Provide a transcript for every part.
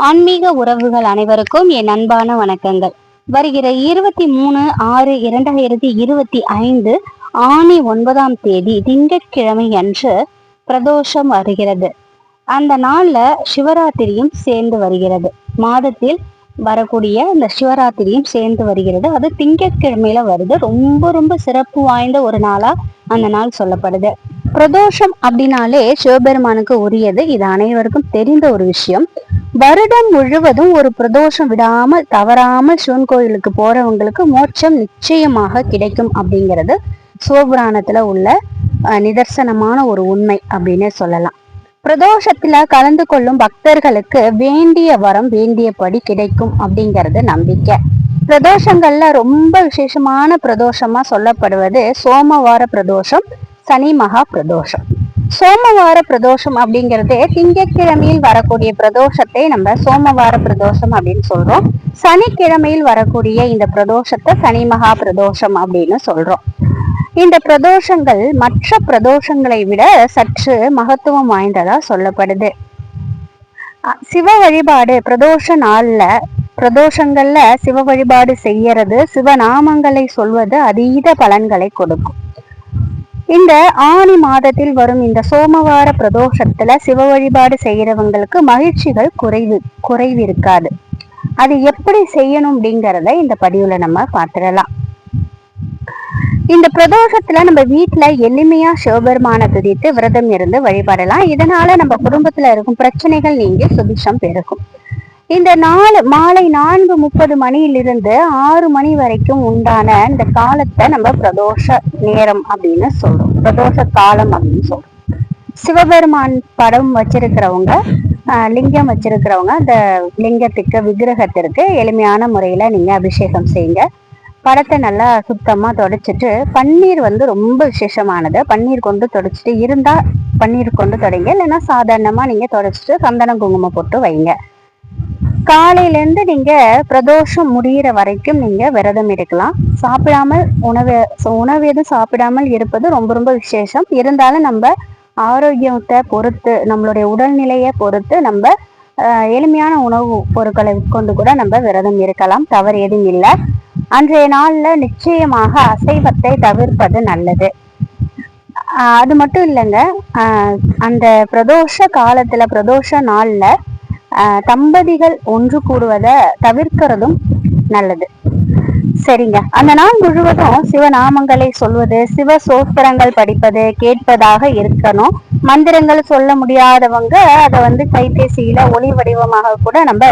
ஆன்மீக உறவுகள் அனைவருக்கும் என் அன்பான வணக்கங்கள். வருகிற 23/6/2025 ஆனி 9ஆம் தேதி திங்கட்கிழமை அன்று பிரதோஷம் வருகிறது. அந்த நாள்ல சிவராத்திரியும் சேர்ந்து வருகிறது. மாதத்தில் வரக்கூடிய இந்த சிவராத்திரியும் சேர்ந்து வருகிறது. அது திங்கட்கிழமையில வருது. ரொம்ப ரொம்ப சிறப்பு வாய்ந்த ஒரு நாளா அந்த நாள் சொல்லப்படுது. பிரதோஷம் அப்படின்னாலே சிவபெருமானுக்கு உரியது. இது அனைவருக்கும் தெரிந்த ஒரு விஷயம். வருடம் முழுவதும் ஒரு பிரதோஷம் விடாமல் தவறாமல் சிவன் கோயிலுக்கு போறவங்களுக்கு மோட்சம் நிச்சயமாக கிடைக்கும் அப்படிங்கிறது சிவபுராணத்துல உள்ள நிதர்சனமான ஒரு உண்மை அப்படின்னு சொல்லலாம். பிரதோஷத்துல கலந்து கொள்ளும் பக்தர்களுக்கு வேண்டிய வரம் வேண்டியபடி கிடைக்கும் அப்படிங்கிறது நம்பிக்கை. பிரதோஷங்கள்ல ரொம்ப விசேஷமான பிரதோஷமா சொல்லப்படுவது சோமவார பிரதோஷம், சனி மகா பிரதோஷம். சோமவார பிரதோஷம் அப்படிங்கிறது திங்கட்கிழமையில் வரக்கூடிய பிரதோஷத்தை நம்ம சோமவார பிரதோஷம் அப்படின்னு சொல்றோம். சனிக்கிழமையில் வரக்கூடிய இந்த பிரதோஷத்தை சனி மகா பிரதோஷம் அப்படின்னு சொல்றோம். இந்த பிரதோஷங்கள் மற்ற பிரதோஷங்களை விட சற்று மகத்துவம் வாய்ந்ததா சொல்லப்படுது. சிவ வழிபாடு பிரதோஷ நாள்ல பிரதோஷங்கள்ல சிவ வழிபாடு செய்யறது, சிவநாமங்களை சொல்வது அதீத பலன்களை கொடுக்கும். இந்த ஆனி மாதத்தில் வரும் இந்த சோமவார பிரதோஷத்துல சிவ வழிபாடு செய்யறவங்களுக்கு மகிழ்ச்சிகள் குறைவு இருக்காது. அது எப்படி செய்யணும் அப்படிங்கிறத இந்த பதிவுல நம்ம பார்த்துடலாம். இந்த பிரதோஷத்துல நம்ம வீட்டுல எளிமையா சிவபெருமான துதித்து விரதம் இருந்து வழிபடலாம். இதனால நம்ம குடும்பத்துல இருக்கும் பிரச்சனைகள் நீங்கி சுபிஷம் பெருகும். இந்த மாலை 4:30 மணியிலிருந்து 6 மணி வரைக்கும் உண்டான இந்த காலத்தை நம்ம பிரதோஷ நேரம் அப்படின்னு சொல்றோம். பிரதோஷ காலம் அப்படின்னு சொல்றோம். சிவபெருமான் படம் வச்சிருக்கிறவங்க, லிங்கம் வச்சிருக்கிறவங்க அந்த லிங்கத்துக்கு விக்கிரகத்திற்கு எளிமையான முறையில நீங்க அபிஷேகம் செய்யுங்க. படத்தை நல்லா சுத்தமா தொடச்சிட்டு, பன்னீர் ரொம்ப விசேஷமானது. பன்னீர் கொண்டு தொடச்சிட்டு இருந்தா பன்னீர் கொண்டு தொடங்க, இல்லைன்னா சாதாரணமா நீங்க தொடச்சிட்டு சந்தன குங்குமம் போட்டு வைங்க. காலையில இருந்து நீங்க பிரதோஷம் முடிகிற வரைக்கும் நீங்க விரதம் இருக்கலாம். சாப்பிடாமல் உணவு எதுவும் சாப்பிடாமல் இருப்பது ரொம்ப ரொம்ப விசேஷம். இருந்தாலும் நம்ம ஆரோக்கியத்தை பொறுத்து, நம்மளுடைய உடல்நிலையை பொறுத்து நம்ம எளிமையான உணவு பொருட்களை கொண்டு கூட நம்ம விரதம் இருக்கலாம். தவறு எதுவும் இல்லை. அன்றைய நாள்ல நிச்சயமாக அசைவத்தை தவிர்ப்பது நல்லது. அது மட்டும் இல்லைங்க, அந்த பிரதோஷ காலத்துல பிரதோஷ நாள்ல தம்பதிகள் ஒன்று கூடுவதை தவிர்க்கிறதும் நல்லது. சரிங்க. அந்த நாள் முழுவதும் சிவநாமங்களை சொல்வது, சிவ சோஸ்திரங்கள் படிப்பது, கேட்பதாக இருக்கணும். மந்திரங்கள் சொல்ல முடியாதவங்க அதை கைபேசியில ஒளி வடிவமாக கூட நம்ம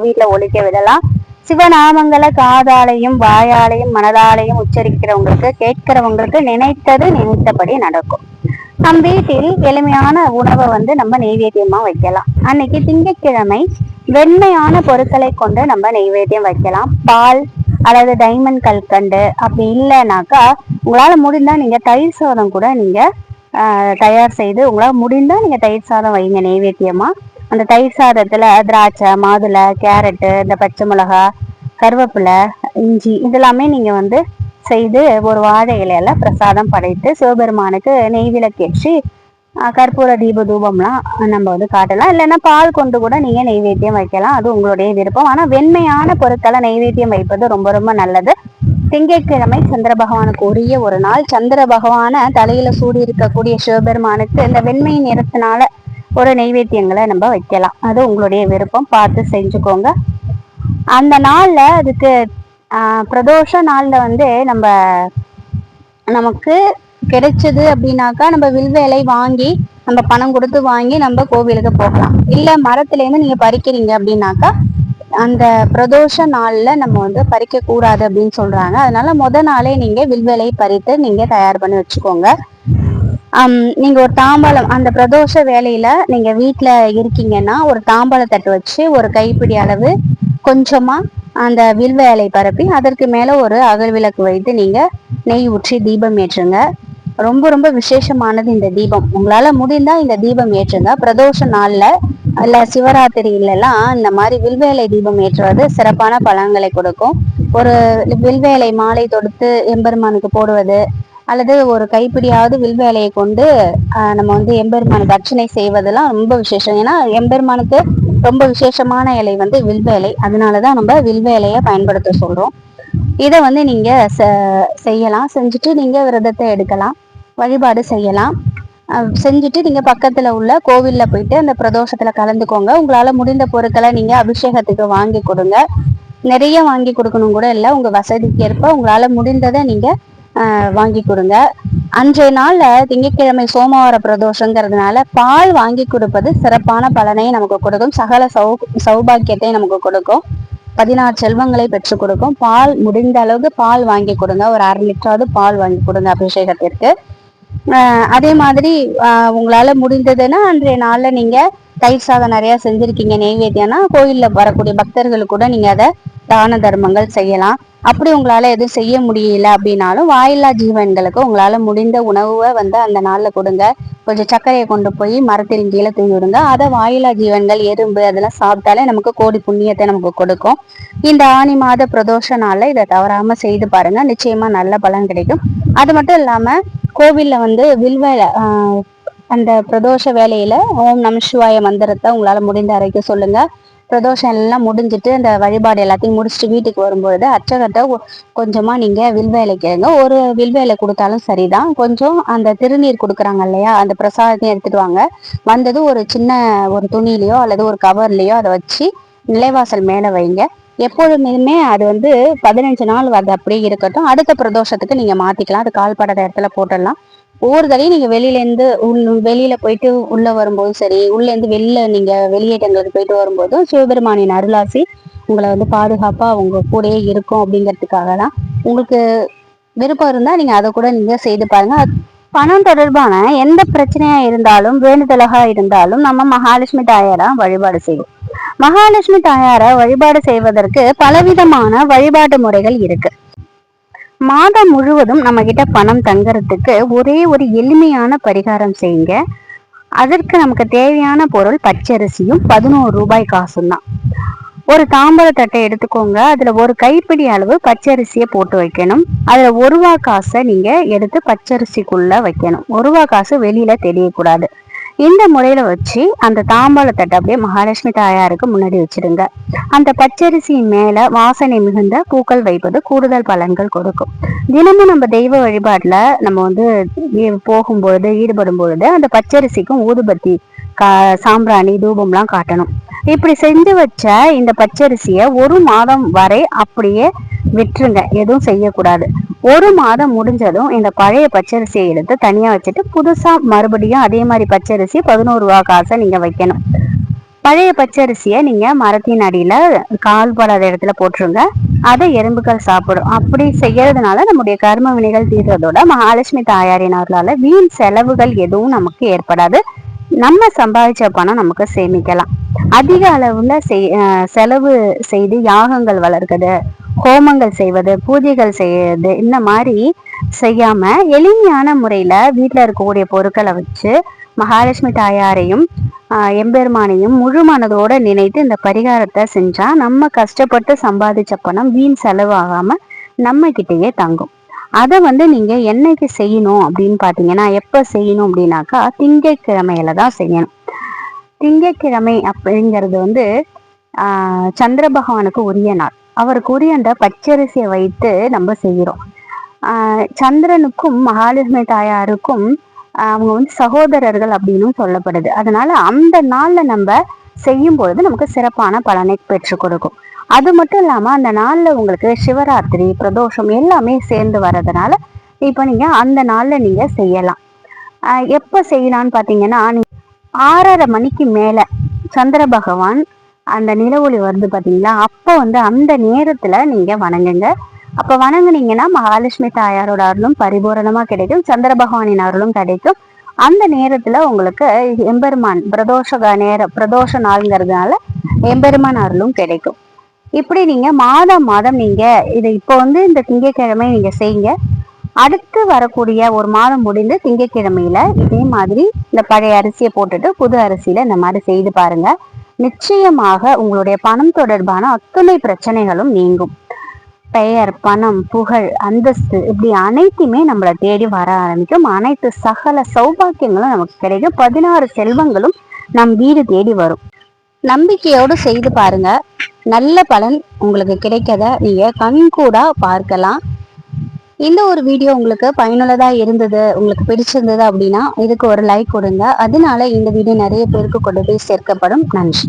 வீட்டுல ஒலிக்க விடலாம். சிவநாமங்களை காதாலையும் வாயாலையும் மனதாலையும் உச்சரிக்கிறவங்களுக்கு, கேட்கிறவங்களுக்கு நினைத்தபடி நடக்கும். நம் வீட்டில் எளிமையான உணவை நம்ம நெய்வேத்தியமா வைக்கலாம். அன்னைக்கு திங்கட்கிழமை வெண்மையான பொருட்களை கொண்டு நம்ம நெய்வேத்தியம் வைக்கலாம். பால் அல்லது டைமண்ட் கல்கண்டு, அப்படி இல்லைனாக்கா உங்களால முடிந்தா நீங்க தயிர் சாதம் கூட நீங்க தயார் செய்து உங்களால முடிந்தா நீங்க தயிர் சாதம் வைங்க நெய்வேத்தியமா. அந்த தயிர் சாதத்துல திராட்சை, மாதுளை, கேரட்டு, இந்த பச்சை மிளகா, கருவேப்பிலை, இஞ்சி இதெல்லாமே நீங்க செய்து ஒரு வாழை இலையில பிரசாதம் படைத்து சிவபெருமானுக்கு நெய்விளக்கேற்றி கற்பூர தீப தூபம்லாம் நம்ம காட்டலாம். இல்லைன்னா பால் கொண்டு கூட நீங்க நெய்வேத்தியம் வைக்கலாம். அது உங்களுடைய விருப்பம். ஆனா வெண்மையான பொருட்களை நெய்வேத்தியம் வைப்பது ரொம்ப ரொம்ப நல்லது. திங்கட்கிழமை சந்திர பகவானுக்கு உரிய ஒரு நாள். சந்திர பகவான தலையில சூடி இருக்கக்கூடிய சிவபெருமானுக்கு இந்த வெண்மை நிறத்தினால ஒரு நெய்வேத்தியங்களை நம்ம வைக்கலாம். அது உங்களுடைய விருப்பம். பார்த்து செஞ்சுக்கோங்க. அந்த நாள்ல அதுக்கு பிரதோஷ நாள்ல நமக்கு கிடைச்சது அப்படின்னாக்கா நம்ம வில்வேலை வாங்கி நம்ம பணம் கொடுத்து வாங்கி நம்ம கோவிலுக்கு போகலாம். இல்ல மரத்துல இருந்து நீங்க பறிக்கிறீங்க அப்படின்னாக்கா அந்த பிரதோஷ நாள்ல நம்ம பறிக்க கூடாது அப்படின்னு சொல்றாங்க. அதனால நாளே நீங்க வில்வேலை பறித்து நீங்க தயார் பண்ணி வச்சுக்கோங்க. நீங்க ஒரு தாம்பாளம், அந்த பிரதோஷ வேலையில நீங்க வீட்டுல இருக்கீங்கன்னா ஒரு தாம்பாள தட்டு வச்சு ஒரு கைப்பிடி அளவு கொஞ்சமா அந்த வில்வேலை பரப்பி அதற்கு மேல ஒரு அகல் விளக்கு வைத்து நீங்க நெய் ஊற்றி தீபம் ஏற்றுங்க. ரொம்ப ரொம்ப விசேஷமானது இந்த தீபம். உங்களால முடிந்தா இந்த தீபம் ஏற்றுங்க. பிரதோஷ நாள்ல இல்ல சிவராத்திரியிலலாம் இந்த மாதிரி வில்வேலை தீபம் ஏற்றுவது சிறப்பான பலன்களை கொடுக்கும். ஒரு வில்வேலை மாலை தொடுத்து எம்பெருமானுக்கு போடுவது, அல்லது ஒரு கைப்பிடியாவது வில்வேலையை கொண்டு நம்ம வந்து எம்பெருமானுக்கு அர்ச்சனை செய்வதெல்லாம் ரொம்ப விசேஷம். ஏன்னா எம்பெருமானுக்கு ரொம்ப விசேஷமான இலை வந்து வில்வேலை, அதனாலதான் நம்ம வில்வேலையை பயன்படுத்த சொல்றோம். இதை வந்து நீங்க செய்யலாம். செஞ்சுட்டு நீங்க விரதத்தை எடுக்கலாம், வழிபாடு செய்யலாம். செஞ்சுட்டு நீங்க பக்கத்துல உள்ள கோவில்ல போயிட்டு அந்த பிரதோஷத்துல கலந்துக்கோங்க. உங்களால முடிந்த பொருட்களை நீங்க அபிஷேகத்துக்கு வாங்கி கொடுங்க. நிறைய வாங்கி கொடுக்கணும் கூட இல்லை, உங்க வசதிக்கு ஏற்ப உங்களால முடிந்ததை நீங்க வாங்கி கொடுங்க. அன்றைய நாள்ல திங்கட்கிழமை சோமவார பிரதோஷங்கிறதுனால பால் வாங்கி கொடுப்பது சிறப்பான பலனை நமக்கு கொடுக்கும், சகல சௌபாக்கியத்தை நமக்கு கொடுக்கும், 16 செல்வங்களை பெற்றுக் கொடுக்கும். பால் முடிந்த அளவுக்கு பால் வாங்கி கொடுங்க, ஒரு 1/2 லிட்டராவது பால் வாங்கி கொடுங்க அபிஷேகத்திற்கு. அதே மாதிரி உங்களால முடிந்ததுன்னா அன்றைய நாள்ல நீங்க தயிர் சாதம் நிறைய செஞ்சிருக்கீங்க நெய்வேத்தியம்னா, கோயில்ல வரக்கூடிய பக்தர்களுக்கு கூட நீங்க அதை தான தர்மங்கள் செய்யலாம். அப்படி உங்களால எதுவும் செய்ய முடியல அப்படின்னாலும் வாயில்லா ஜீவன்களுக்கு உங்களால முடிந்த உணவை வந்து அந்த நாள்ல கொடுங்க. கொஞ்சம் சர்க்கரையை கொண்டு போய் மரத்தின் கீழே தூவி விடுங்க. அதை வாயில்லா ஜீவன்கள், எறும்பு அதெல்லாம் சாப்பிட்டாலே நமக்கு கோடி புண்ணியத்தை நமக்கு கொடுக்கும். இந்த ஆனி மாத பிரதோஷ நாள்ல இதை தவறாம செய்து பாருங்க, நிச்சயமா நல்ல பலன் கிடைக்கும். அது மட்டும் இல்லாம கோவில்ல வந்து வில்வேலை அந்த பிரதோஷ வேலையில ஓம் நம சிவாய மந்திரத்தை உங்களால முடிந்த அறைக்கு சொல்லுங்க. பிரதோஷம் எல்லாம் முடிஞ்சிட்டு அந்த வழிபாடு எல்லாத்தையும் முடிச்சுட்டு வீட்டுக்கு வரும்பொழுது அர்ச்சகத்தை கொஞ்சமா நீங்க வில்வேலை கேளுங்க. ஒரு வில்வேலை கொடுத்தாலும் சரிதான். கொஞ்சம் அந்த திருநீர் கொடுக்குறாங்க இல்லையா, அந்த பிரசாதத்தையும் எடுத்துட்டு வாங்க. வந்தது ஒரு சின்ன ஒரு துணியிலையோ அல்லது ஒரு கவர்லயோ அதை வச்சு நிலைவாசல் மேல வைங்க. எப்பொழுதுமே அது வந்து 15 நாள் அது அப்படியே இருக்கட்டும். அடுத்த பிரதோஷத்துக்கு நீங்க மாத்திக்கலாம், அது கால்படாத இடத்துல போட்டுடலாம். ஒவ்வொரு தடையும் நீங்க வெளியில போயிட்டு உள்ள வரும்போது சரி, உள்ள இருந்து நீங்க வெளியேற்றங்களுக்கு போயிட்டு வரும்போதும் சிவபெருமானின் அருளாசி உங்களை வந்து பாதுகாப்பா உங்க கூடயே இருக்கும். அப்படிங்கிறதுக்காக தான். உங்களுக்கு விருப்பம் இருந்தா நீங்க அதை கூட நீங்க செய்து பாருங்க. பணம் தொடர்பான எந்த பிரச்சனையா இருந்தாலும், வேண்டுதலாக இருந்தாலும் நம்ம மகாலட்சுமி தாயாரா வழிபாடு செய்வோம். மகாலட்சுமி தாயார வழிபாடு செய்வதற்கு பலவிதமான வழிபாட்டு முறைகள் இருக்கு. மாதம் முழுவதும் நம்ம கிட்ட பணம் தங்கறதுக்கு ஒரே ஒரு எளிமையான பரிகாரம் செய்யுங்க. அதற்கு நமக்கு தேவையான பொருள் பச்சரிசியும் 11 ரூபாய் காசும் தான். ஒரு தாம்பர தட்டை எடுத்துக்கோங்க. அதுல ஒரு கைப்பிடி அளவு பச்சரிசியை போட்டு வைக்கணும். அதுல 1 ரூபா காசை நீங்க எடுத்து பச்சரிசிக்குள்ள வைக்கணும். 1 ரூபா காசு வெளியில தெரியக்கூடாது. இந்த முறையில வச்சு அந்த தாம்பாளத்தட்டை அப்படியே மகாலட்சுமி தாயாருக்கு முன்னாடி வச்சிருங்க. அந்த பச்சரிசியின் மேல வாசனை மிகுந்த பூக்கள் வைப்பது கூடுதல் பலன்கள் கொடுக்கும். தினமும் நம்ம தெய்வ வழிபாட்டுல நம்ம வந்து போகும்பொழுது ஈடுபடும் பொழுது அந்த பச்சரிசிக்கும் ஊதுபத்தி சாம்பிராணி தூபம்லாம் காட்டணும். இப்படி செஞ்சு வச்ச இந்த பச்சரிசிய 1 மாதம் வரை அப்படியே விட்டுருங்க, எதுவும் செய்யக்கூடாது. 1 மாதம் முடிஞ்சதும் இந்த பழைய பச்சரிசியை எடுத்து தனியா வச்சுட்டு புதுசா மறுபடியும் அதே மாதிரி பச்சரிசி 11 ரூபா காசை நீங்க வைக்கணும். பழைய பச்சரிசியை நீங்க மரத்தின் அடியில கால்படாத இடத்துல போட்டுருங்க. அதை எறும்புகள் சாப்பிடும். அப்படி செய்யறதுனால நம்முடைய கர்ம வினைகள் தீர்றதோட மகாலட்சுமி தாயாரின் அருளால வீண் செலவுகள் எதுவும் நமக்கு ஏற்படாது. நம்ம சம்பாதிச்ச பணம் நமக்கு சேமிக்கலாம். அதிக அளவுல செலவு செய்து யாகங்கள் வளர்க்குது, ஹோமங்கள் செய்வது, பூஜைகள் செய்யறது, இந்த மாதிரி செய்யாம எளிமையான முறையில வீட்டுல இருக்கக்கூடிய பொருட்களை வச்சு மகாலட்சுமி தாயாரையும் எம்பெருமானையும் முழு மனதோட நினைத்து இந்த பரிகாரத்தை செஞ்சா நம்ம கஷ்டப்பட்டு சம்பாதிச்ச பணம் வீண் செலவாகாம நம்ம கிட்டேயே தங்கும். அதை வந்து நீங்க என்னைக்கு செய்யணும் அப்படின்னு பாத்தீங்கன்னா, எப்ப செய்யணும் அப்படின்னாக்கா திங்கட்கிழமையில தான் செய்யணும். திங்கட்கிழமை அப்படிங்கிறது வந்து சந்திர பகவானுக்கு உரிய நாள். அவருக்கு உரிய அந்த பச்சரிசியை வைத்து நம்ம செய்கிறோம். சந்திரனுக்கும் மகாலட்சுமி தாயாருக்கும் அவங்க வந்து சகோதரர்கள் அப்படின்னு சொல்லப்படுது. அதனால அந்த நாள்ல நம்ம செய்யும் பொழுது நமக்கு சிறப்பான பலனை பெற்று கொடுக்கும். அது மட்டும் இல்லாம அந்த நாள்ல உங்களுக்கு சிவராத்திரி பிரதோஷம் எல்லாமே சேர்ந்து வர்றதுனால இப்ப நீங்க அந்த நாள்ல நீங்க செய்யலாம். எப்ப செய்யலாம்னு பாத்தீங்கன்னா, 6:30 மணிக்கு மேல சந்திர பகவான் அந்த நிலவொளி வருது பாத்தீங்களா, அப்ப வந்து அந்த நேரத்துல நீங்க வணங்குங்க. அப்ப வணங்குனீங்கன்னா மகாலட்சுமி தாயாரோட அருளும் பரிபூரணமா கிடைக்கும், சந்திர பகவானின் அருளும் கிடைக்கும். அந்த நேரத்துல உங்களுக்கு எம்பெருமான் பிரதோஷ நாள்ங்கிறதுனால எம்பெருமான் அருளும் கிடைக்கும். இப்படி நீங்க மாதம் மாதம் நீங்க இதை இப்போ வந்து இந்த திங்கட்கிழமை நீங்க செய்யுங்க. அடுத்து வரக்கூடிய ஒரு மாதம் முடிந்து திங்கட்கிழமையில இதே மாதிரி இந்த பழைய அரிசியை போட்டுட்டு புது அரிசியில இந்த மாதிரி செய்து பாருங்க. நிச்சயமாக உங்களுடைய பணம் தொடர்பான அத்தனை பிரச்சனைகளும் நீங்கும். பெயர், பணம், புகழ், அந்தஸ்து இப்படி அனைத்துமே நம்மளை தேடி வர ஆரம்பிக்கும். அனைத்து சகல சௌபாக்கியங்களும் நமக்கு கிடைக்கும். 16 செல்வங்களும் நம் வீடு தேடி வரும். நம்பிக்கையோடு செய்து பாருங்க, நல்ல பலன் உங்களுக்கு கிடைக்கத நீங்க கண்கூடா பார்க்கலாம். இந்த ஒரு வீடியோ உங்களுக்கு பயனுள்ளதா இருந்தது, உங்களுக்கு பிடிச்சிருந்தது அப்படின்னா இதுக்கு ஒரு லைக் கொடுங்க. அதனால இந்த வீடியோ நிறைய பேருக்கு கொண்டு போய் சேர்க்கப்படும். நன்றி.